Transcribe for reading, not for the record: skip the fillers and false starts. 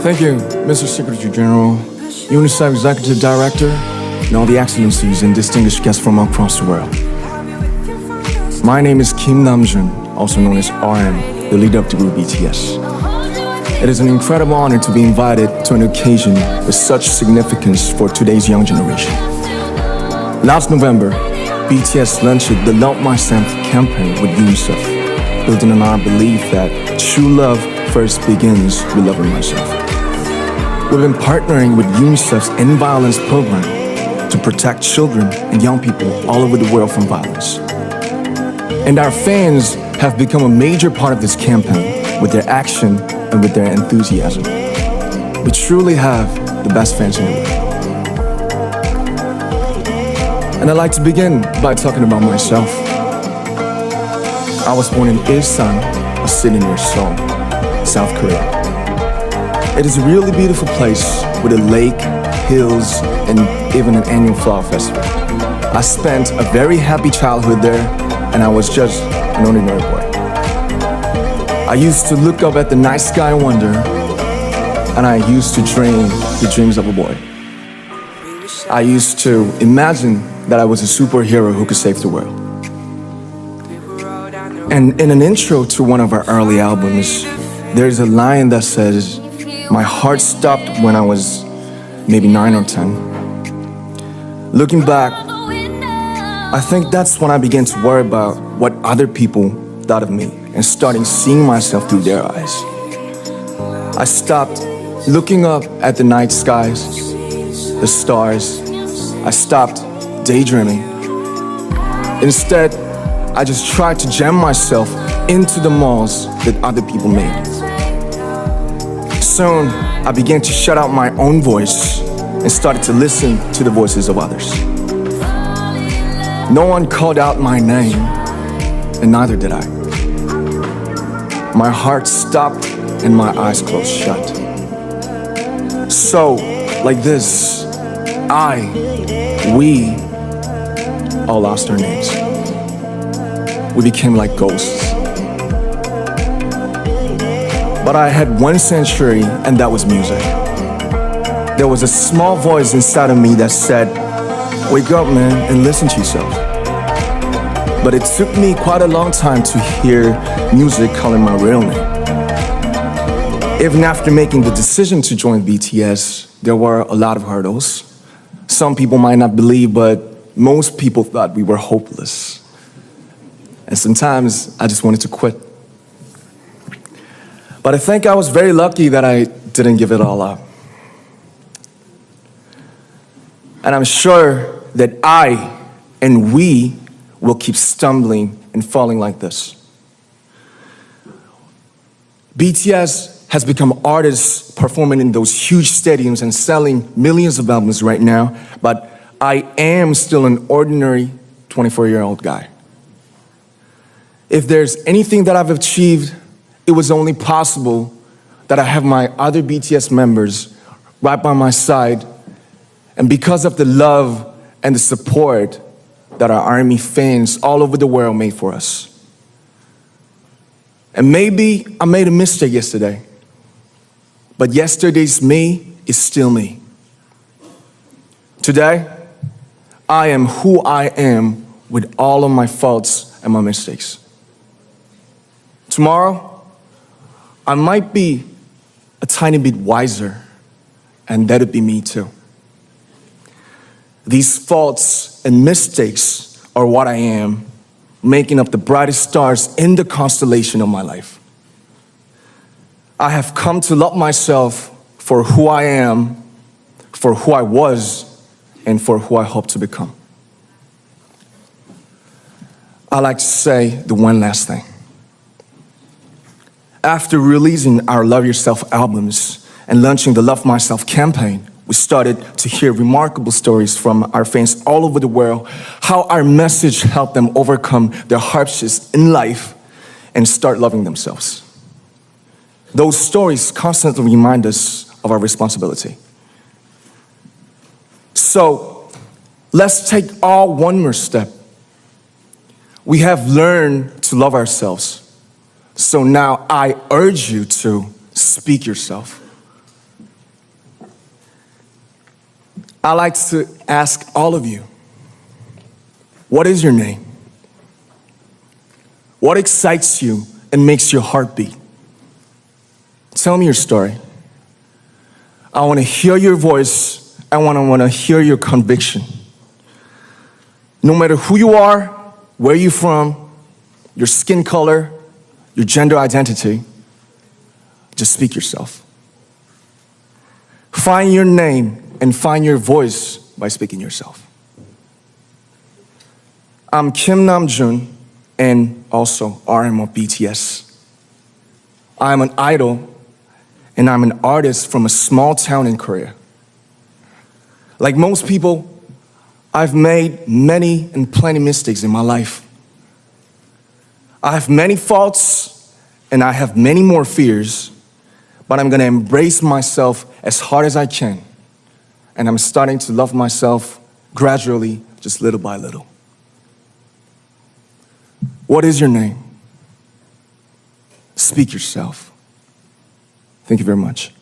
Thank you, Mr. Secretary General, UNICEF Executive Director, and all the excellencies and distinguished guests from across the world. My name is Kim Namjoon, also known as RM, the leader of the group BTS. It is an incredible honor to be invited to an occasion with such significance for today's young generation. Last November, BTS launched the Love Myself campaign with UNICEF, building on our belief that true love first begins with loving myself. We've been partnering with UNICEF's End Violence program to protect children and young people all over the world from violence. And our fans have become a major part of this campaign with their action and with their enthusiasm. We truly have the best fans in the world. And I'd like to begin by talking about myself. I was born in Ilsan, a city near Seoul, South Korea. It is a really beautiful place with a lake, hills, and even an annual flower festival. I spent a very happy childhood there, and I was just an ordinary boy. I used to look up at the night sky and wonder, and I used to dream the dreams of a boy. I used to imagine that I was a superhero who could save the world. And in an intro to one of our early albums, there's a line that says, "My heart stopped when I was maybe 9 or 10. Looking back, I think that's when I began to worry about what other people thought of me and starting seeing myself through their eyes. I stopped looking up at the night skies, the stars. I stopped daydreaming. Instead, I just tried to jam myself into the malls that other people made. Soon, I began to shut out my own voice and started to listen to the voices of others. No one called out my name, and neither did I. My heart stopped and my eyes closed shut. So, like this, we all lost our names. We became like ghosts. But I had one sanctuary, and that was music. There was a small voice inside of me that said, "Wake up, man, and listen to yourself." But it took me quite a long time to hear music calling my real name. Even after making the decision to join BTS, there were a lot of hurdles. Some people might not believe, but most people thought we were hopeless. And sometimes I just wanted to quit. But I think I was very lucky that I didn't give it all up. And I'm sure that we will keep stumbling and falling like this. BTS has become artists performing in those huge stadiums and selling millions of albums right now, but I am still an ordinary 24-year-old guy. If there's anything that I've achieved, it was only possible that I have my other BTS members right by my side, and because of the love and the support that our ARMY fans all over the world made for us. And maybe I made a mistake yesterday, but yesterday's me is still me. Today, I am who I am with all of my faults and my mistakes. Tomorrow, I might be a tiny bit wiser, and that'd be me too. These faults and mistakes are what I am, making up the brightest stars in the constellation of my life. I have come to love myself for who I am, for who I was, and for who I hope to become. I like to say the one last thing. After releasing our Love Yourself albums and launching the Love Myself campaign, we started to hear remarkable stories from our fans all over the world, how our message helped them overcome their hardships in life and start loving themselves. Those stories constantly remind us of our responsibility. So, let's take all one more step. We have learned to love ourselves. So now I urge you to speak yourself. I like to ask all of you, what is your name? What excites you and makes your heart beat? Tell me your story. I want to hear your voice. I want to hear your conviction. No matter who you are, where you're from, your skin color, your gender identity, just speak yourself. Find your name and find your voice by speaking yourself. I'm Kim Namjoon and also RM of BTS. I'm an idol and I'm an artist from a small town in Korea. Like most people, I've made many and plenty mistakes in my life. I have many faults and I have many more fears, but I'm gonna embrace myself as hard as I can. And I'm starting to love myself gradually, just little by little. What is your name? Speak yourself. Thank you very much.